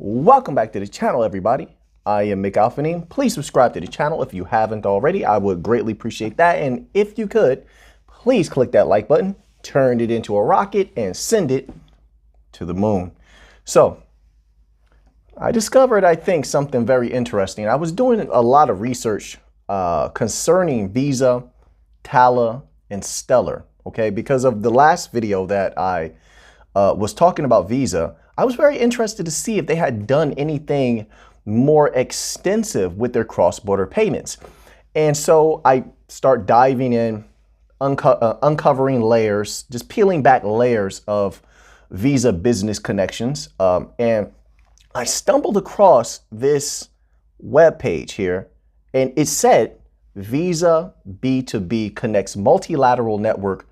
Welcome back to the channel, everybody. I am McAlphaning. Please subscribe to the channel if you haven't already. I would greatly appreciate that. And if you could, please click that like button, turn it into a rocket, and send it to the moon. So I discovered, I think, something very interesting. I was doing a lot of research concerning Visa, Tala, and Stellar, okay? Because of the last video that I was talking about Visa, I was very interested to see if they had done anything more extensive with their cross-border payments. And so I start diving in, uncovering layers, just peeling back layers of Visa business connections. And I stumbled across this web page here, and it said Visa B2B connects multilateral network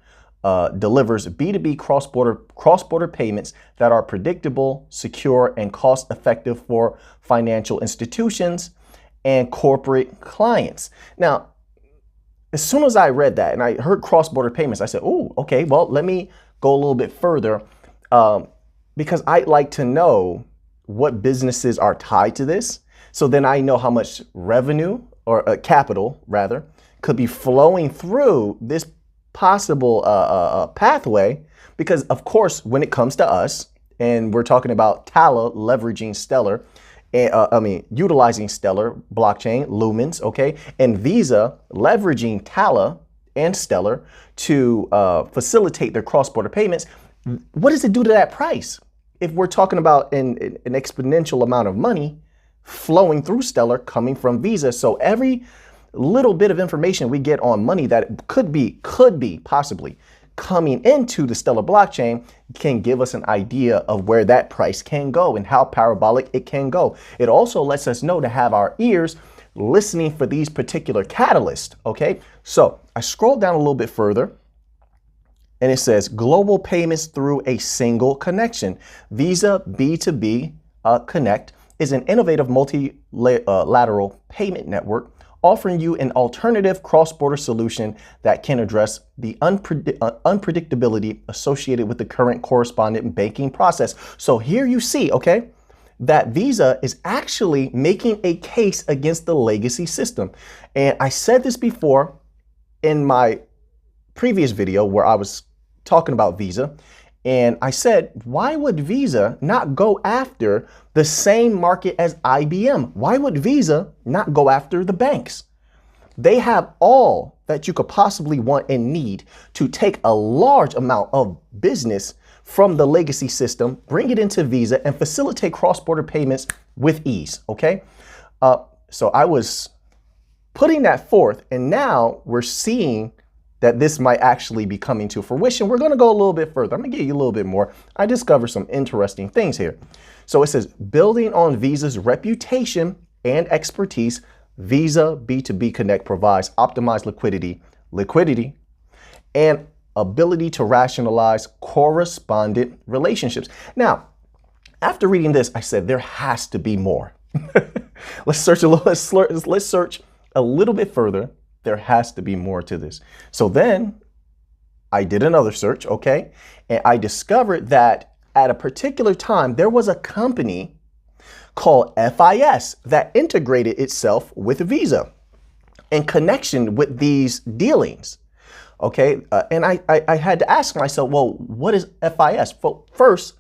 delivers B2B cross-border payments that are predictable, secure, and cost-effective for financial institutions and corporate clients. Now, as soon as I read that and I heard cross-border payments, I said, oh, okay, well, let me go a little bit further because I'd like to know what businesses are tied to this. So then I know how much revenue or capital, rather, could be flowing through this possible pathway, because of course, when it comes to us, and we're talking about Tala leveraging Stellar, utilizing Stellar blockchain, Lumens, okay, and Visa leveraging Tala and Stellar to facilitate their cross-border payments, what does it do to that price? If we're talking about an exponential amount of money flowing through Stellar coming from Visa, so every little bit of information we get on money that could be possibly coming into the Stellar blockchain can give us an idea of where that price can go and how parabolic it can go. It also lets us know to have our ears listening for these particular catalysts, okay? So I scroll down a little bit further and it says global payments through a single connection. Visa B2B Connect is an innovative multilateral payment network offering you an alternative cross-border solution that can address the unpredictability associated with the current correspondent banking process. So here you see, okay, that Visa is actually making a case against the legacy system. And I said this before in my previous video where I was talking about Visa, and I said, why would Visa not go after the same market as IBM? Why would Visa not go after the banks? They have all that you could possibly want and need to take a large amount of business from the legacy system, bring it into Visa, and facilitate cross-border payments with ease, okay? So I was putting that forth, and now we're seeing that this might actually be coming to fruition. We're going to go a little bit further. I'm going to give you a little bit more. I discovered some interesting things here. So it says, building on Visa's reputation and expertise, Visa B2B Connect provides optimized liquidity, and ability to rationalize correspondent relationships. Now, after reading this, I said, there has to be more. Let's search a little bit further. There has to be more to this. So then I did another search, okay? And I discovered that at a particular time, there was a company called FIS that integrated itself with Visa in connection with these dealings, okay? And I had to ask myself, well, what is FIS? Well, first,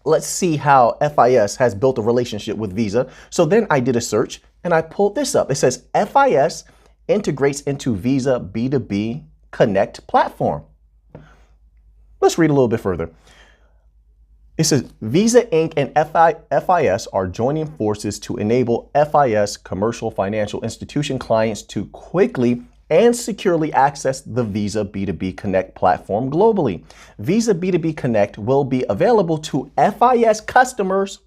let's see how FIS has built a relationship with Visa. So then I did a search and I pulled this up. It says FIS integrates into Visa B2B Connect platform. Let's read a little bit further. It says Visa Inc. and FIS are joining forces to enable FIS commercial financial institution clients to quickly and securely access the Visa B2B Connect platform globally. Visa B2B Connect will be available to FIS customers.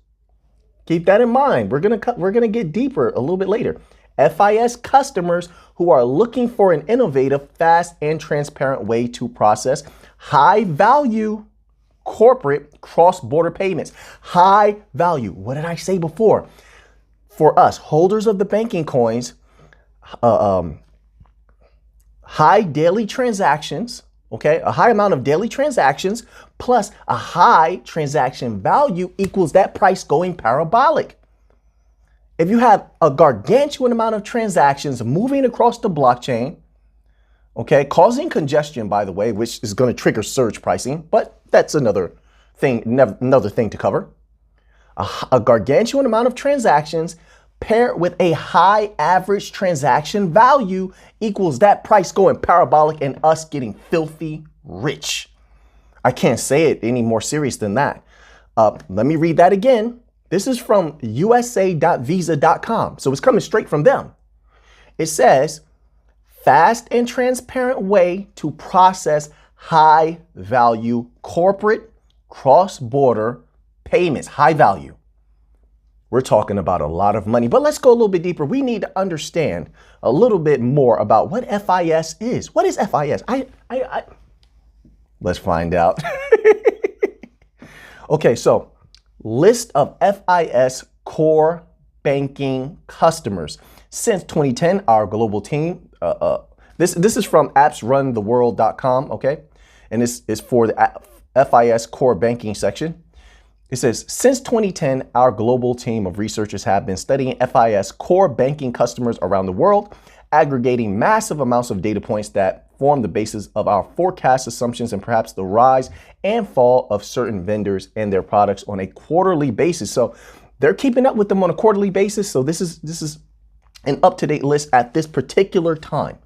Keep that in mind. We're gonna get deeper a little bit later. FIS customers who are looking for an innovative, fast, and transparent way to process high-value corporate cross-border payments. High value. What did I say before? For us, holders of the banking coins, high daily transactions, Okay, a high amount of daily transactions plus a high transaction value equals that price going parabolic. If you have a gargantuan amount of transactions moving across the blockchain, okay, causing congestion, by the way, which is going to trigger surge pricing, but that's another thing to cover. A gargantuan amount of transactions paired with a high average transaction value equals that price going parabolic and us getting filthy rich. I can't say it any more serious than that. Let me read that again. This is from usa.visa.com. So it's coming straight from them. It says, fast and transparent way to process high value corporate cross-border payments, high value. We're talking about a lot of money, but let's go a little bit deeper. We need to understand a little bit more about what FIS is. What is FIS? Let's find out. Okay, so list of FIS core banking customers. Since 2010, our global team, this is from appsruntheworld.com, okay? And this is for the FIS core banking section. It says, since 2010, our global team of researchers have been studying FIS core banking customers around the world, aggregating massive amounts of data points that form the basis of our forecast assumptions and perhaps the rise and fall of certain vendors and their products on a quarterly basis. So they're keeping up with them on a quarterly basis. So this is an up-to-date list at this particular time.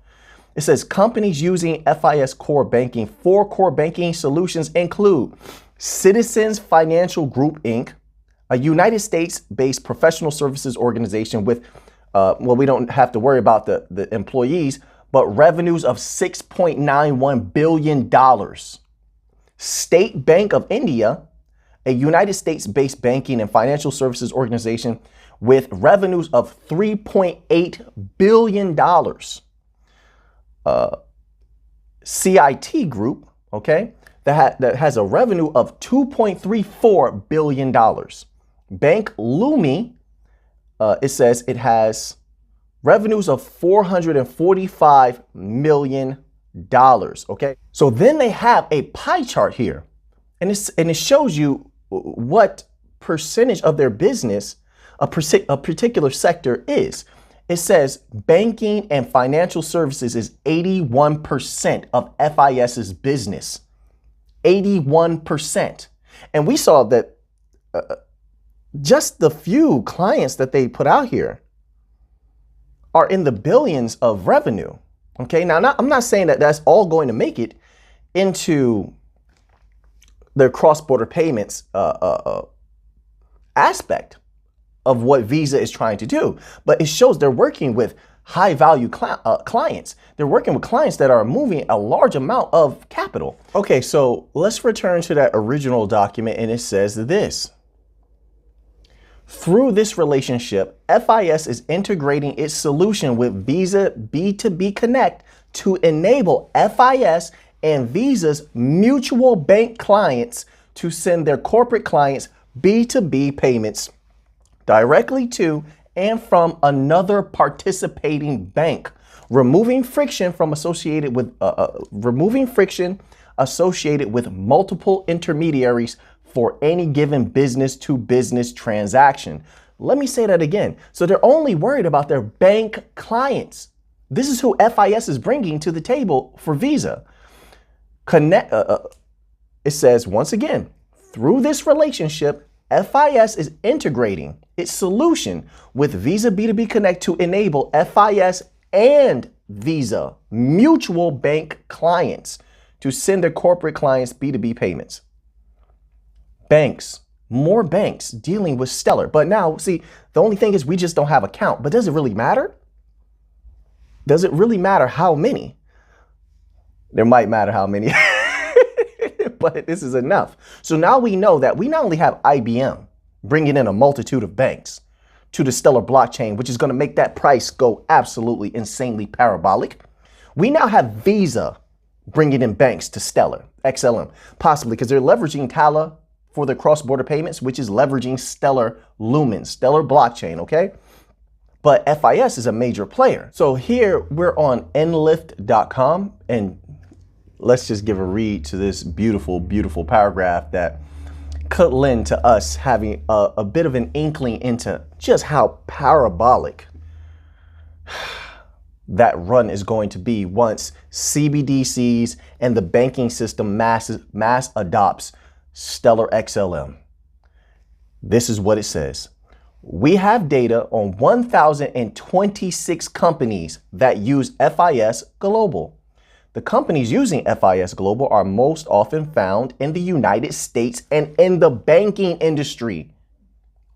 It says companies using FIS core banking for core banking solutions include Citizens Financial Group, Inc., a United States-based professional services organization with, well, we don't have to worry about the employees, but revenues of $6.91 billion. State Bank of India, a United States-based banking and financial services organization with revenues of $3.8 billion. CIT Group, okay, that has a revenue of $2.34 billion. Bank Lumi, it says it has revenues of $445 million. Okay, so then they have a pie chart here, and it shows you what percentage of their business a particular sector is. It says banking and financial services is 81% of FIS's business. 81%. And we saw that just the few clients that they put out here are in the billions of revenue. Okay, now I'm not saying that that's all going to make it into their cross-border payments aspect of what Visa is trying to do, but it shows they're working with high-value clients. They're working with clients that are moving a large amount of capital. Okay, so let's return to that original document, and it says this. Through this relationship, FIS is integrating its solution with Visa B2B Connect to enable FIS and Visa's mutual bank clients to send their corporate clients B2B payments directly to and from another participating bank, removing friction associated with multiple intermediaries for any given business-to-business transaction. Let me say that again. So they're only worried about their bank clients. This is who FIS is bringing to the table for Visa. It says, once again, through this relationship, FIS is integrating its solution with Visa B2B Connect to enable FIS and Visa mutual bank clients to send their corporate clients B2B payments. Banks, more banks dealing with Stellar. But now, see, the only thing is we just don't have a count. But does it really matter? Does it really matter how many? There might matter how many, but this is enough. So now we know that we not only have IBM bringing in a multitude of banks to the Stellar blockchain, which is going to make that price go absolutely insanely parabolic. We now have Visa bringing in banks to Stellar, XLM, possibly because they're leveraging Tala for their cross-border payments, which is leveraging Stellar Lumen, Stellar blockchain, okay? But FIS is a major player. So here we're on nlift.com, and let's just give a read to this beautiful, beautiful paragraph that could lend to us having a bit of an inkling into just how parabolic that run is going to be once CBDCs and the banking system mass adopts Stellar XLM. This is what it says. We have data on 1,026 companies that use FIS Global. The companies using FIS Global are most often found in the United States and in the banking industry.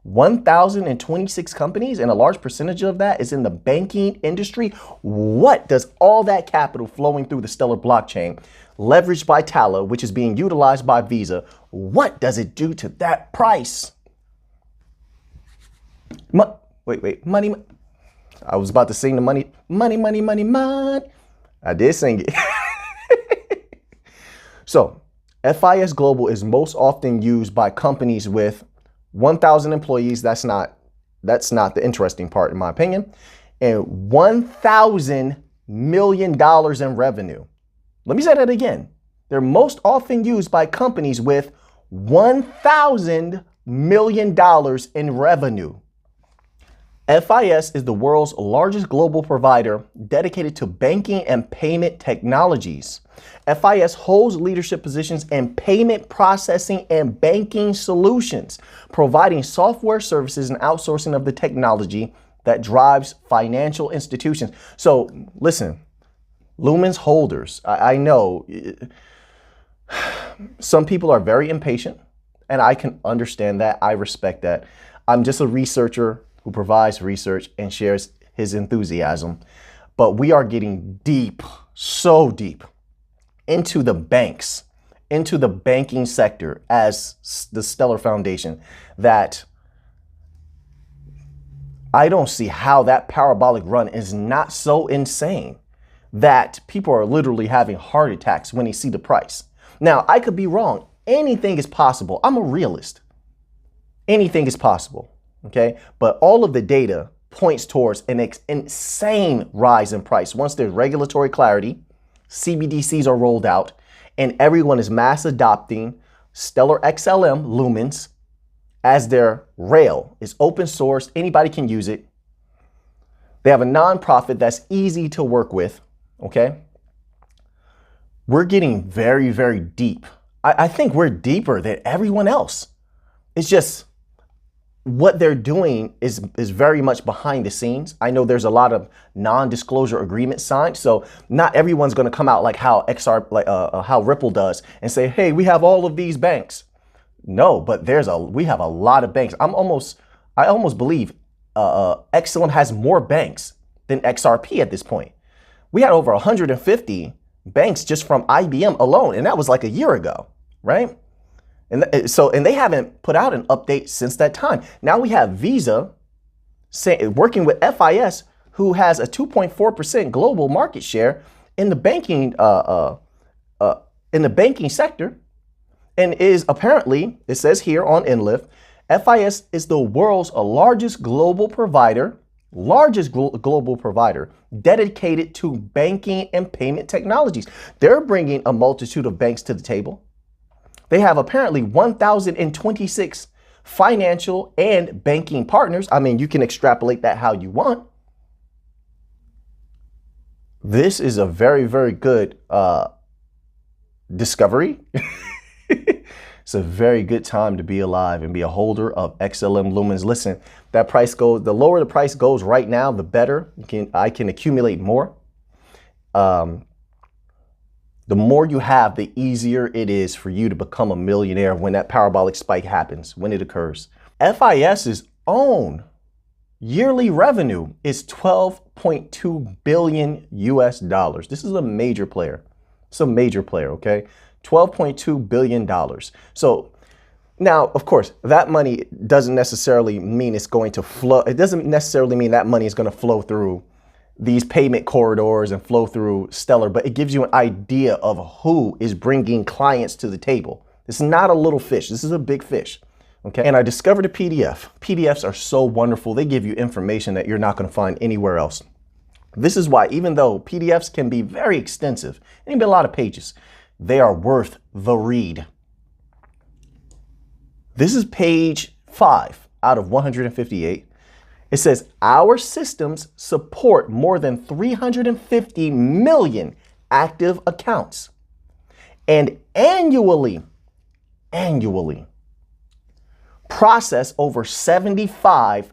1,026 companies, and a large percentage of that is in the banking industry. What does all that capital flowing through the Stellar blockchain, leveraged by Tala, which is being utilized by Visa, what does it do to that price? Money. I was about to sing the money. I did sing it. So, FIS Global is most often used by companies with 1,000 employees. That's not the interesting part, in my opinion. And $1,000 million in revenue. Let me say that again. They're most often used by companies with $1,000 million in revenue. FIS is the world's largest global provider dedicated to banking and payment technologies. FIS holds leadership positions in payment processing and banking solutions, providing software services and outsourcing of the technology that drives financial institutions. So listen, Lumen's holders, I know some people are very impatient, and I can understand that. I respect that. I'm just a researcher who provides research and shares his enthusiasm. But we are getting deep, so deep, into the banks, into the banking sector as the Stellar Foundation, that I don't see how that parabolic run is not so insane that people are literally having heart attacks when they see the price. Now, I could be wrong. Anything is possible. I'm a realist. Anything is possible. Okay, but all of the data points towards an insane rise in price. Once there's regulatory clarity, CBDCs are rolled out, and everyone is mass adopting Stellar XLM Lumens as their rail. It's open source. Anybody can use it. They have a nonprofit that's easy to work with. Okay, we're getting very, very deep. I think we're deeper than everyone else. It's just what they're doing is very much behind the scenes. I know there's a lot of non-disclosure agreements signed, so not everyone's going to come out like how how Ripple does and say, "Hey, we have all of these banks." No, but we have a lot of banks. I almost believe XLM has more banks than XRP at this point. We had over 150 banks just from IBM alone, and that was like a year ago, right? And they haven't put out an update since that time. Now we have Visa working with FIS, who has a 2.4% global market share in the banking sector, and is apparently, it says here on Enlift, FIS is the world's largest global provider dedicated to banking and payment technologies. They're bringing a multitude of banks to the table. They have apparently 1,026 financial and banking partners. I mean, you can extrapolate that how you want. This is a very, very good discovery. It's a very good time to be alive and be a holder of XLM Lumens. Listen, that price goes, the lower the price goes right now, the better. I can accumulate more. The more you have, the easier it is for you to become a millionaire when that parabolic spike happens, when it occurs. FIS's own yearly revenue is $12.2 billion US. This is a major player. It's a major player, okay? $12.2 billion. So now, of course, that money doesn't necessarily mean it's going to flow. It doesn't necessarily mean that money is going to flow through these payment corridors and flow through Stellar, but it gives you an idea of who is bringing clients to the table. This is not a little fish. This is a big fish. Okay. And I discovered a PDF. PDFs are so wonderful. They give you information that you're not going to find anywhere else. This is why, even though PDFs can be very extensive, and even a lot of pages, they are worth the read. This is page 5 out of 158. It says, our systems support more than 350 million active accounts and annually process over 75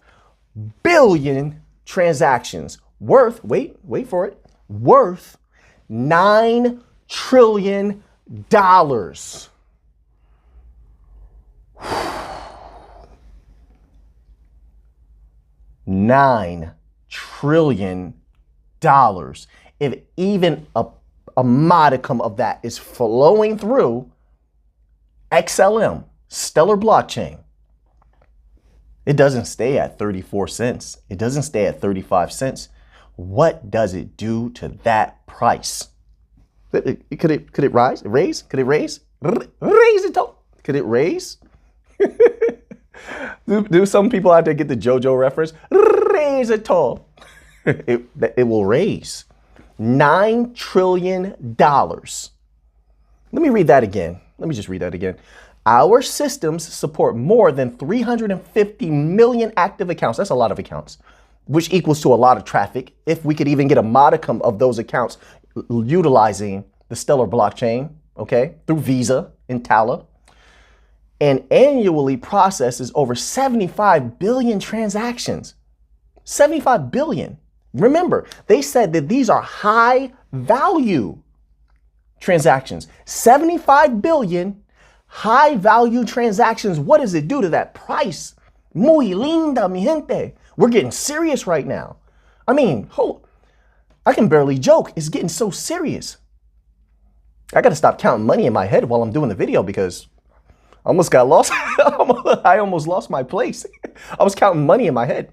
billion transactions worth, wait for it, worth $9 trillion. $9 trillion. If even a modicum of that is flowing through XLM, Stellar Blockchain, it doesn't stay at 34 cents. It doesn't stay at 35 cents. What does it do to that price? Could it rise? Raise? Could it raise? Raise it. Could it raise? Do some people out there get the JoJo reference? Raise it tall. It will raise $9 trillion. Let me read that again. Let me just read that again. Our systems support more than 350 million active accounts. That's a lot of accounts, which equals to a lot of traffic. If we could even get a modicum of those accounts utilizing the Stellar blockchain, okay, through Visa and Tala, and annually processes over 75 billion transactions. 75 billion. Remember, they said that these are high value transactions. 75 billion high value transactions. What does it do to that price? Muy linda, mi gente. We're getting serious right now. I mean, I can barely joke. It's getting so serious. I got to stop counting money in my head while I'm doing the video because I almost got lost. I almost lost my place. I was counting money in my head.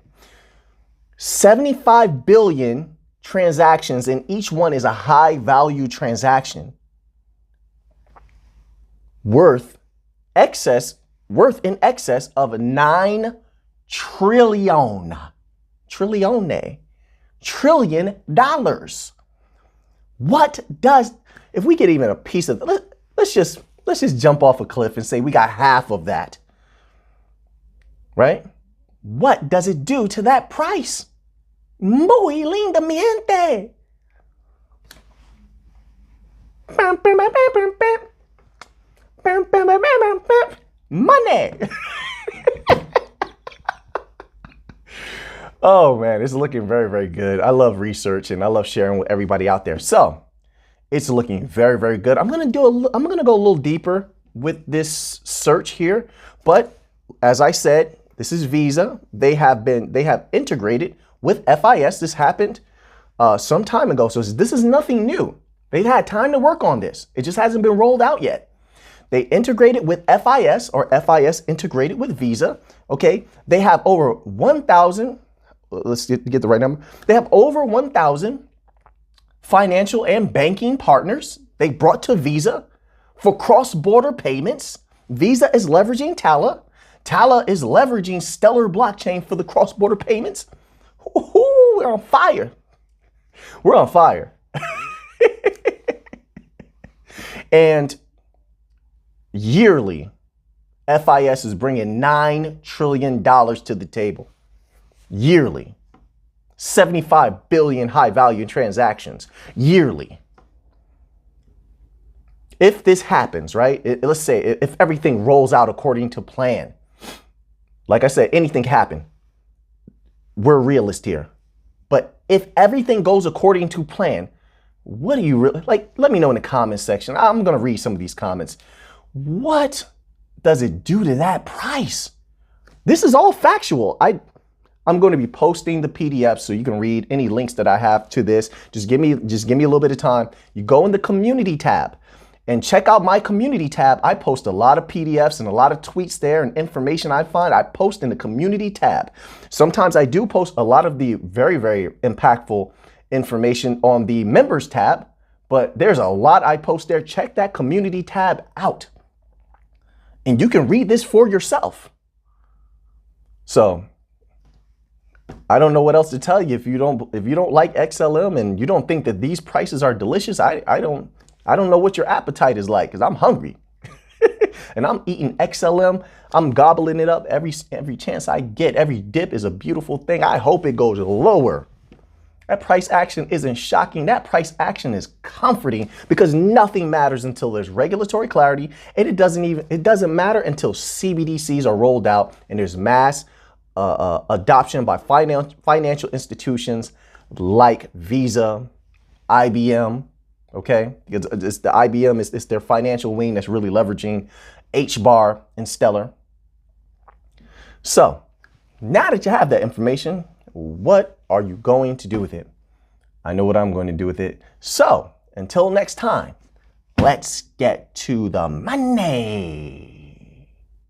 75 billion transactions, and each one is a high value transaction. Worth in excess of $9 trillion. Trillion dollars. What does, if we get even a piece of, let's just jump off a cliff and say we got half of that, right? What does it do to that price? Muy linda, mi gente. Money. Oh man, it's looking very, very good. I love research and I love sharing with everybody out there. So it's looking very, very good. I'm gonna go a little deeper with this search here, but as I said, this is Visa. They have integrated with FIS. This happened some time ago, so this is nothing new. They've had time to work on this. It just hasn't been rolled out yet. They integrated with FIS, or FIS integrated with Visa. Okay, they have over 1,000. Let's get the right number. They have over 1,000 financial and banking partners they brought to Visa for cross-border payments. Visa is leveraging Tala. Tala is leveraging Stellar blockchain for the cross-border payments. Ooh, we're on fire. We're on fire. And yearly, FIS is bringing $9 trillion to the table. Yearly. 75 billion high value transactions yearly. If this happens, right? Let's say if everything rolls out according to plan, like I said, anything can happen. We're realists here. But if everything goes according to plan, what do you really like? Let me know in the comments section. I'm going to read some of these comments. What does it do to that price? This is all factual. I'm going to be posting the PDF so you can read any links that I have to this. Just give me a little bit of time. You go in the community tab and check out my community tab. I post a lot of PDFs and a lot of tweets there and information I find. I post in the community tab. Sometimes I do post a lot of the very, very impactful information on the members tab, but there's a lot I post there. Check that community tab out and you can read this for yourself. So I don't know what else to tell you. If you don't like XLM and you don't think that these prices are delicious, I don't know what your appetite is like, because I'm hungry. And I'm eating XLM. I'm gobbling it up every chance I get. Every dip is a beautiful thing. I hope it goes lower. That price action isn't shocking. That price action is comforting, because nothing matters until there's regulatory clarity, and it doesn't matter until CBDCs are rolled out and there's mass adoption by financial institutions like Visa, IBM. Okay, it's the IBM, it's their financial wing that's really leveraging HBAR and Stellar. So now that you have that information, what are you going to do with it? I know what I'm going to do with it. So until next time, let's get to the money.